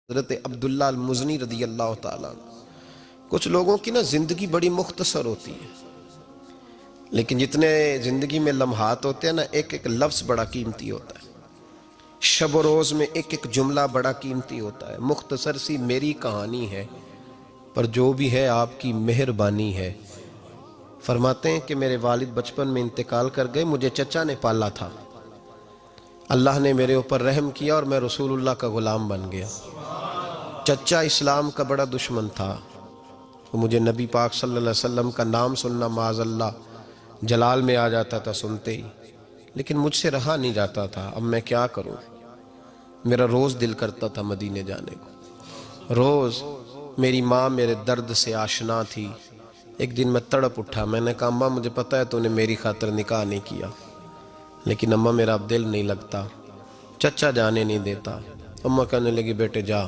حضرت عبداللہ المزنی رضی اللہ تعالیٰ عنہ۔ کچھ لوگوں کی نا زندگی بڑی مختصر ہوتی ہے، لیکن جتنے زندگی میں لمحات ہوتے ہیں نا، ایک ایک لفظ بڑا قیمتی ہوتا ہے، شب و روز میں ایک ایک جملہ بڑا قیمتی ہوتا ہے۔ مختصر سی میری کہانی ہے، پر جو بھی ہے آپ کی مہربانی ہے۔ فرماتے ہیں کہ میرے والد بچپن میں انتقال کر گئے، مجھے چچا نے پالا تھا۔ اللہ نے میرے اوپر رحم کیا اور میں رسول اللہ کا غلام بن گیا۔ چچا اسلام کا بڑا دشمن تھا، وہ مجھے نبی پاک صلی اللہ علیہ وسلم کا نام سننا معاذ اللہ جلال میں آ جاتا تھا سنتے ہی، لیکن مجھ سے رہا نہیں جاتا تھا۔ اب میں کیا کروں؟ میرا روز دل کرتا تھا مدینے جانے کو، روز۔ میری ماں میرے درد سے آشنا تھی۔ ایک دن میں تڑپ اٹھا، میں نے کہا اماں مجھے پتا ہے تو نے میری خاطر نکاح نہیں کیا، لیکن اماں میرا اب دل نہیں لگتا، چچا جانے نہیں دیتا۔ اماں کہنے لگی بیٹے جا،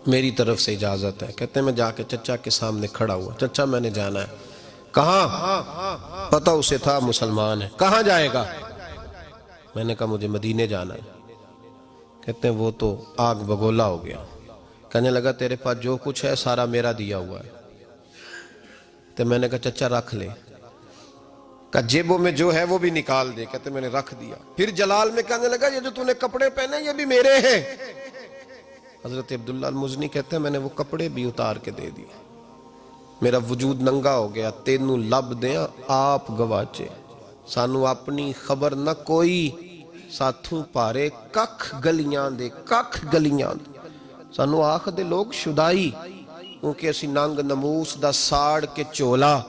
میری طرف سے اجازت ہے۔ کہتے ہیں میں جا کے چچا کے سامنے کھڑا ہوا، چچا میں نے جانا ہے۔ کہاں؟ پتہ اسے تھا مسلمان ہے۔ کہاں جائے گا؟ میں نے کہا مجھے مدینے جانا ہے۔ کہتے ہیں وہ تو آگ بگولا ہو گیا، کہنے لگا تیرے پاس جو کچھ ہے سارا میرا دیا ہوا ہے۔ تو میں نے کہا چچا رکھ لے۔ کہ جیبوں میں جو ہے وہ بھی نکال دے۔ کہتے میں نے رکھ دیا۔ پھر جلال میں کہنے لگا یہ جو تو نے کپڑے پہنے یہ بھی میرے ہیں۔ حضرت عبداللہ المزنی کہتے ہیں میں نے وہ کپڑے بھی اتار کے دے دیے، میرا وجود ننگا ہو گیا۔ تینوں لب دیں آپ گواچے، سانو اپنی خبر نہ کوئی، ساتھوں پارے ککھ گلیاں دے، ککھ گلیاں دے۔ سانو آخ دے لوگ شدائی، کیونکہ اسی ننگ نموس دا ساڑ کے چولا،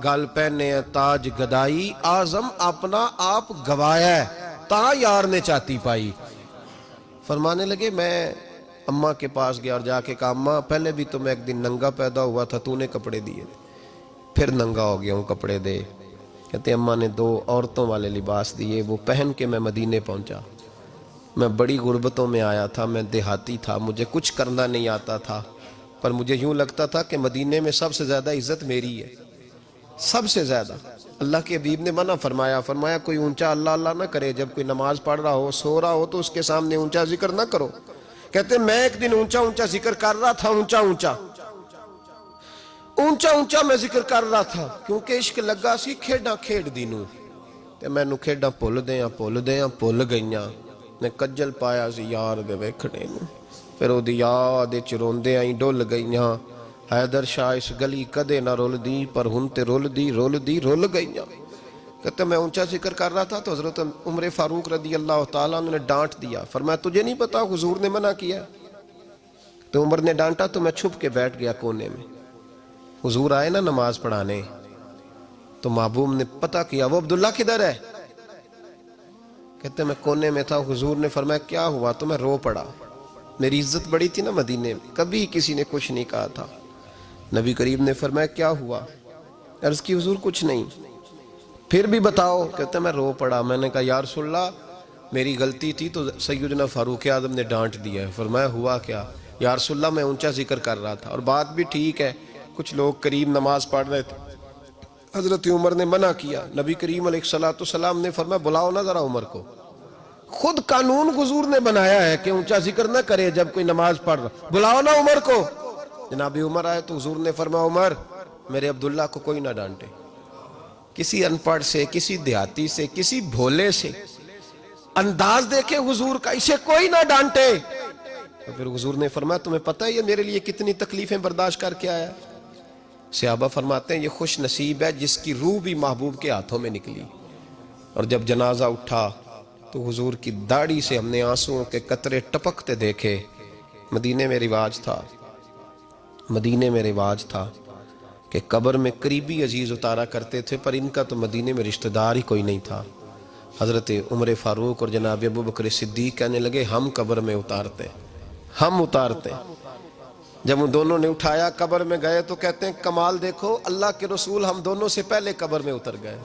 گل پہنے تاج گدائی، آزم اپنا آپ گوایا ہے تا یار نے چاتی پائی۔ فرمانے لگے میں اماں کے پاس گیا اور جا کے کہا اماں پہلے بھی تو میں ایک دن ننگا پیدا ہوا تھا، تو نے کپڑے دیے تھے، پھر ننگا ہو گیا ہوں، کپڑے دے۔ کہتے اماں نے 2 عورتوں والے لباس دیے، وہ پہن کے میں مدینے پہنچا۔ میں بڑی غربتوں میں آیا تھا، میں دیہاتی تھا، مجھے کچھ کرنا نہیں آتا تھا، پر مجھے یوں لگتا تھا کہ مدینے میں سب سے زیادہ عزت میری ہے، سب سے زیادہ۔ اللہ کے حبیب نے منع فرمایا کوئی اونچا اللہ اللہ نہ کرے، جب کوئی نماز پڑھ رہا ہو سو رہا ہو تو اس کے سامنے اونچا ذکر نہ کرو۔ کہتے میں ایک دن اونچا ذکر کر رہا تھا، اونچا میں ذکر کر رہا تھا، کیونکہ عشق لگا سی کھیڑاں کھیڑ دینوں، تے میں نو کھیڑاں پھول گئیاں، نے کجل پایا سی یار دے ویکھنے نوں، پھر او دی یاد وچ روندے آئی ڈول گئیاں۔ حیدر شاہ اس گلی کدے نہ رول دی، پر ہن تے رول گئیاں۔ کہتے میں اونچا ذکر کر رہا تھا تو حضرت عمر فاروق رضی اللہ تعالیٰ عنہ نے ڈانٹ دیا، فرمایا تجھے نہیں پتا حضور نے منع کیا؟ تو عمر نے ڈانٹا تو میں چھپ کے بیٹھ گیا کونے میں۔ حضور آئے نا نماز پڑھانے تو محبوب نے پتہ کیا وہ عبداللہ کدھر ہے؟ کہتے میں کونے میں تھا، حضور نے فرمایا کیا ہوا؟ تو میں رو پڑا، میری عزت بڑی تھی نا مدینے میں، کبھی کسی نے کچھ نہیں کہا تھا۔ نبی کریم نے فرمایا کیا ہوا؟ عرض کی حضور کچھ نہیں۔ پھر بھی بتاؤ۔ کہتے میں رو پڑا، میں نے کہا یا رسول اللہ میری غلطی تھی تو سیدنا فاروق اعظم نے ڈانٹ دیا ہے۔ فرمایا ہوا کیا؟ یا رسول اللہ میں اونچا ذکر کر رہا تھا، اور بات بھی ٹھیک ہے، کچھ لوگ قریب نماز پڑھ رہے تھے، حضرت عمر نے منع کیا۔ نبی کریم علیہ السلام نے فرمایا بلاؤ نہ ذرا عمر کو، خود قانون حضور نے بنایا ہے کہ اونچا ذکر نہ کرے جب کوئی نماز پڑھ رہا، بلاؤ نہ عمر کو۔ جناب عمر آئے تو حضور نے فرمایا عمر میرے عبداللہ کو کوئی نہ ڈانٹے، کسی ان پڑھ سے، کسی دیہاتی سے، کسی بھولے سے انداز دیکھے حضور کا، اسے کوئی نہ ڈانٹے۔ تو پھر حضور نے فرمایا تمہیں پتہ ہے یہ میرے لیے کتنی تکلیفیں برداشت کر کے آیا؟ صحابہ فرماتے ہیں یہ خوش نصیب ہے جس کی روح بھی محبوب کے ہاتھوں میں نکلی۔ اور جب جنازہ اٹھا تو حضور کی داڑھی سے ہم نے آنسوؤں کے قطرے ٹپکتے دیکھے۔ مدینے میں رواج تھا کہ قبر میں قریبی عزیز اتارا کرتے تھے، پر ان کا تو مدینے میں رشتہ دار ہی کوئی نہیں تھا۔ حضرت عمر فاروق اور جناب ابو بکر صدیق کہنے لگے ہم قبر میں اتارتے۔ جب ان دونوں نے اٹھایا قبر میں گئے تو کہتے ہیں کمال دیکھو اللہ کے رسول ہم دونوں سے پہلے قبر میں اتر گئے،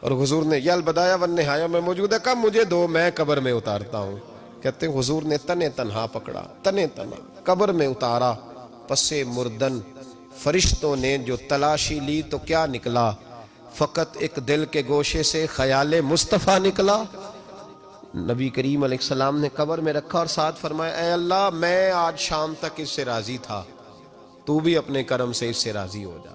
اور حضور نے یہ البدایہ والنہایہ میں موجود ہے کہا مجھے دو میں قبر میں اتارتا ہوں۔ کہتے ہیں حضور نے تنے تنہا پکڑا، تنے تنہا قبر میں اتارا، پسے مردن فرشتوں نے جو تلاشی لی تو کیا نکلا؟ فقط ایک دل کے گوشے سے خیال مصطفیٰ نکلا۔ نبی کریم علیہ السلام نے قبر میں رکھا اور ساتھ فرمایا اے اللہ میں آج شام تک اس سے راضی تھا، تو بھی اپنے کرم سے اس سے راضی ہو جا۔